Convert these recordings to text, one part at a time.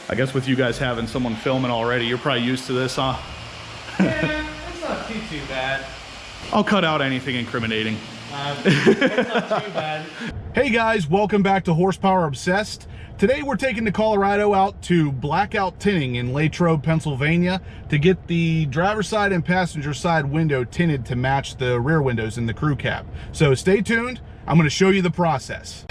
I guess with you guys having someone filming already, you're probably used to this, huh? Yeah, it's not too bad. I'll cut out anything incriminating. It's not too bad. Hey guys, welcome back to Horsepower Obsessed. Today we're taking the Colorado out to Blackout Tinting in Latrobe, Pennsylvania to get the driver's side and passenger side window tinted to match the rear windows in the crew cab. So stay tuned, I'm going to show you the process.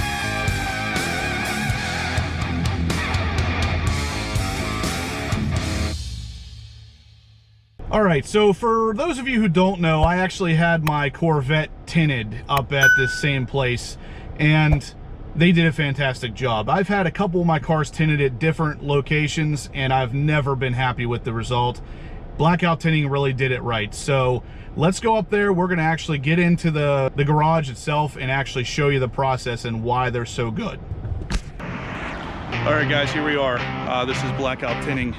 Alright, so for those of you who don't know, I actually had my Corvette tinted up at this same place, and they did a fantastic job. I've had a couple of my cars tinted at different locations, and I've never been happy with the result. Blackout Tinting really did it right. So let's go up there. We're going to actually get into the garage itself and actually show you the process and why they're so good. Alright guys, here we are. This is Blackout Tinting.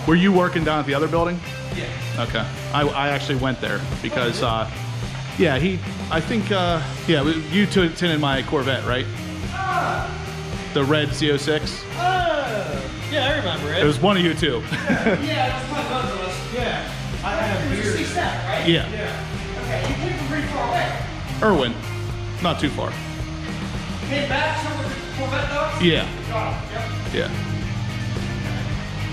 Were you working down at the other building? Yeah. Okay. I actually went there because, yeah, I think, yeah, you tinted my Corvette, right? The red Z06? Yeah, I remember it. It was one of you two. Yeah, it was one of us. Yeah. I had a beard. Right? Yeah. Yeah. Okay, you came from pretty far away. Irwin. Not too far. You came back somewhere with the Corvette though? Yeah. Got it. Yep. Yeah.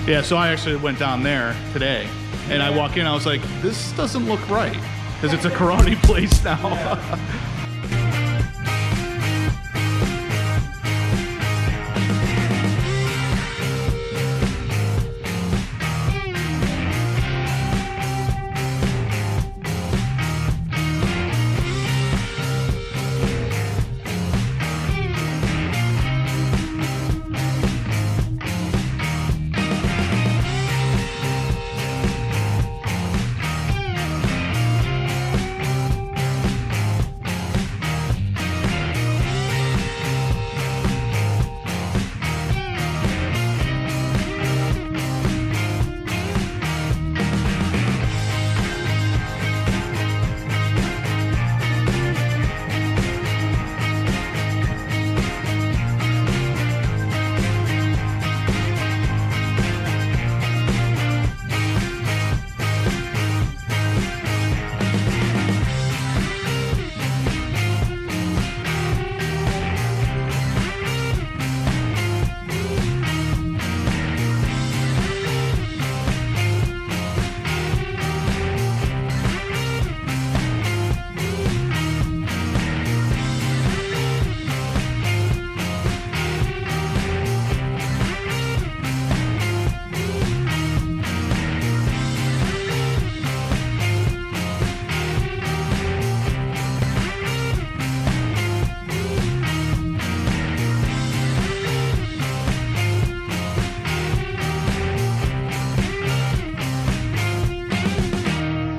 Yeah, so I actually went down there today, and I walk in, I was like, this doesn't look right, because it's a karate place now. Yeah.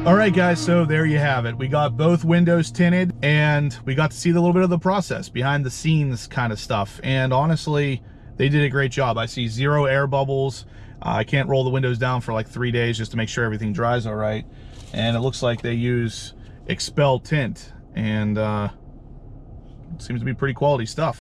All right, guys, so there you have it. We got both windows tinted, and we got to see a little bit of the process, behind the scenes kind of stuff. And honestly, they did a great job. I see 0 air bubbles. I can't roll the windows down for like 3 days just to make sure everything dries all right. And it looks like they use XPEL Tint, and it seems to be pretty quality stuff.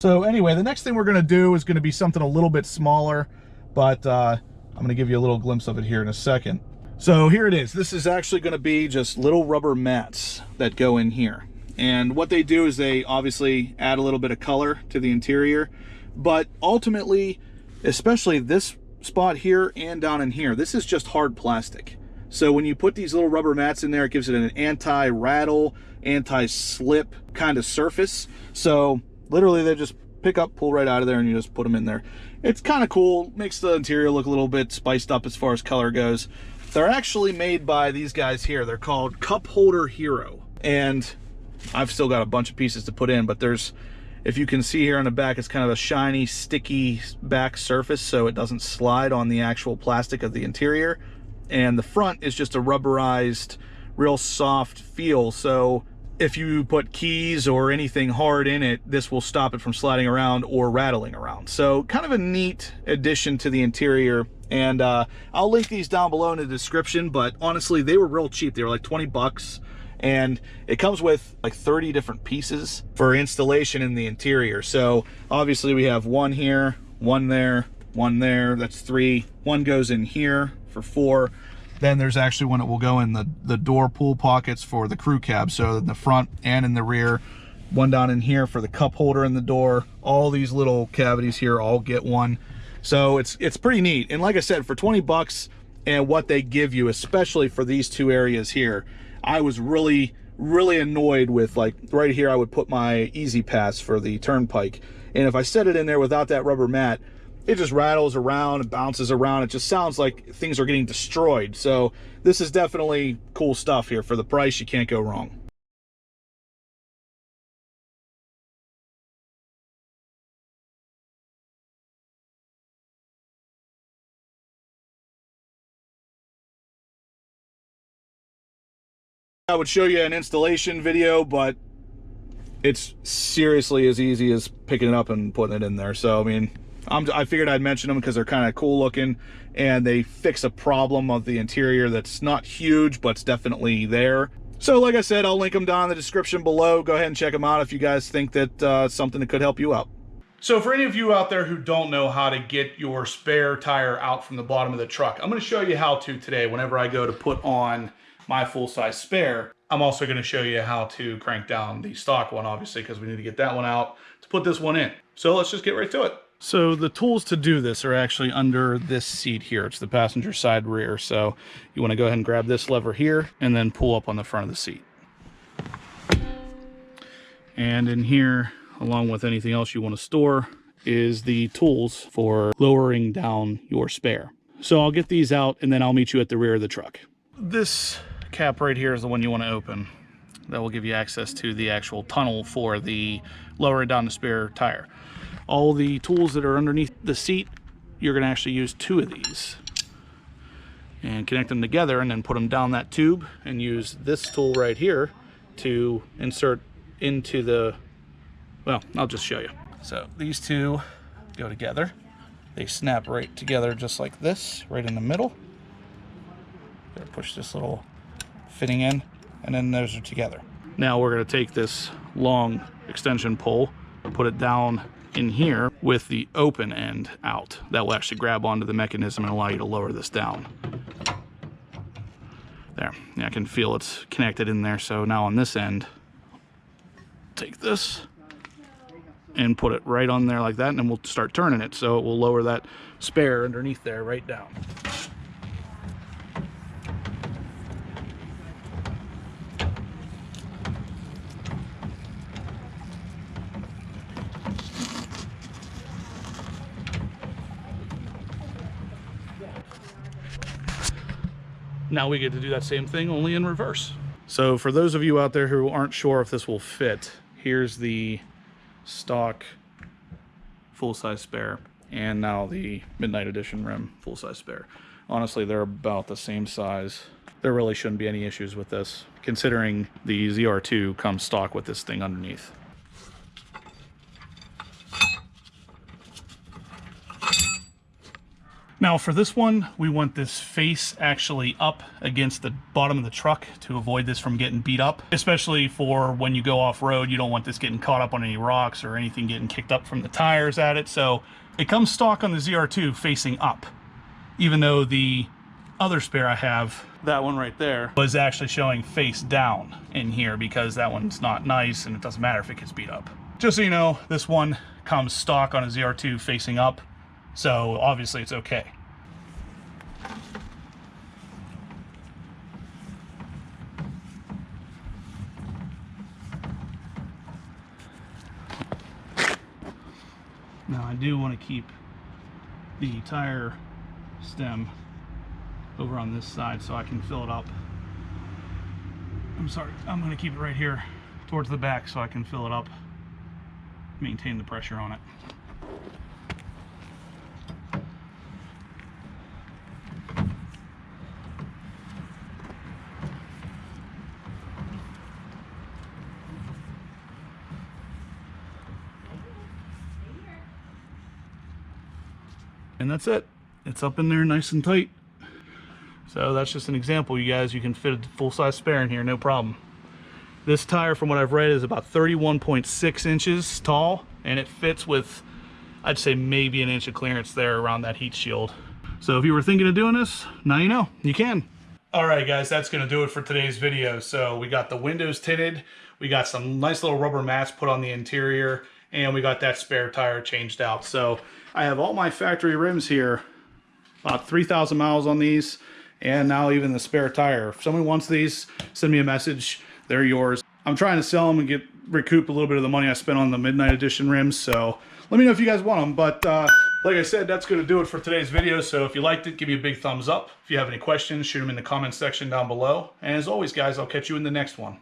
So anyway, the next thing we're going to do is going to be something a little bit smaller, but I'm going to give you a little glimpse of it here in a second. So here it is. This is actually going to be just little rubber mats that go in here. And what they do is they obviously add a little bit of color to the interior, but ultimately, especially this spot here and down in here, this is just hard plastic. So when you put these little rubber mats in there, it gives it an anti-rattle, anti-slip kind of surface. So literally they just pick up, pull right out of there, and you just put them in there. It's kind of cool, makes the interior look a little bit spiced up as far as color goes. They're actually made by these guys here. They're called Cup Holder Hero. And I've still got a bunch of pieces to put in, but there's, if you can see here on the back, it's kind of a shiny, sticky back surface so it doesn't slide on the actual plastic of the interior. And the front is just a rubberized, real soft feel. So if you put keys or anything hard in it, this will stop it from sliding around or rattling around. So kind of a neat addition to the interior. And I'll link these down below in the description, but honestly, they were real cheap. They were like 20 bucks. And it comes with like 30 different pieces for installation in the interior. So obviously we have one here, one there, that's 3. One goes in here for 4. Then there's actually one that will go in the door pull pockets for the crew cab, so in the front and in the rear. One down in here for the cup holder in the door. All these little cavities here all get one. So it's pretty neat. And like I said, for 20 bucks and what they give you, especially for these 2 areas here, I was really annoyed with, like right here I would put my Easy Pass for the turnpike, and if I set it in there without that rubber mat, it just rattles around and bounces around. It just sounds like things are getting destroyed. So this is definitely cool stuff here. For the price, you can't go wrong. I would show you an installation video, but it's seriously as easy as picking it up and putting it in there. So I mean, I figured I'd mention them because they're kind of cool looking, and they fix a problem of the interior that's not huge, but it's definitely there. So like I said, I'll link them down in the description below. Go ahead and check them out if you guys think that something that could help you out. So for any of you out there who don't know how to get your spare tire out from the bottom of the truck, I'm going to show you how to today whenever I go to put on my full-size spare. I'm also going to show you how to crank down the stock one, obviously, because we need to get that one out to put this one in. So let's just get right to it. So the tools to do this are actually under this seat here. It's the passenger side rear. So you want to go ahead and grab this lever here and then pull up on the front of the seat. And in here, along with anything else you want to store, is the tools for lowering down your spare. So I'll get these out and then I'll meet you at the rear of the truck. This cap right here is the one you want to open. That will give you access to the actual tunnel for the lowering down the spare tire. All the tools that are underneath the seat, you're going to actually use 2 of these and connect them together and then put them down that tube and use this tool right here to insert into the, well, I'll just show you. So these 2 go together. They snap right together just like this, right in the middle. Gotta push this little fitting in, and then those are together. Now we're going to take this long extension pole, put it down in here with the open end out. That will actually grab onto the mechanism and allow you to lower this down. There, yeah, I can feel it's connected in there. So now on this end, take this and put it right on there like that, and then we'll start turning it so it will lower that spare underneath there right down. Now we get to do that same thing, only in reverse. So for those of you out there who aren't sure if this will fit, here's the stock full-size spare, and now the Midnight Edition rim full-size spare. Honestly, they're about the same size. There really shouldn't be any issues with this, considering the ZR2 comes stock with this thing underneath. Now for this one, we want this face actually up against the bottom of the truck to avoid this from getting beat up. Especially for when you go off-road, you don't want this getting caught up on any rocks or anything getting kicked up from the tires at it. So it comes stock on the ZR2 facing up, even though the other spare I have, that one right there, was actually showing face down in here because that one's not nice and it doesn't matter if it gets beat up. Just so you know, this one comes stock on a ZR2 facing up. So obviously it's okay. Now I do want to keep the tire stem over on this side so I can fill it up. I'm sorry, I'm going to keep it right here towards the back so I can fill it up, maintain the pressure on it. And that's it. It's up in there nice and tight. So that's just an example, you guys. You can fit a full-size spare in here, no problem. This tire, from what I've read, is about 31.6 inches tall, and it fits with, I'd say, maybe an inch of clearance there around that heat shield. So if you were thinking of doing this, now you know, you can. All right, guys, that's gonna do it for today's video. So we got the windows tinted, we got some nice little rubber mats put on the interior, and we got that spare tire changed out. So I have all my factory rims here, about 3,000 miles on these, and now even the spare tire. If someone wants these, send me a message, they're yours. I'm trying to sell them and recoup a little bit of the money I spent on the Midnight Edition rims, so let me know if you guys want them. But like I said, that's gonna do it for today's video. So if you liked it, give me a big thumbs up. If you have any questions, shoot them in the comments section down below. And as always, guys, I'll catch you in the next one.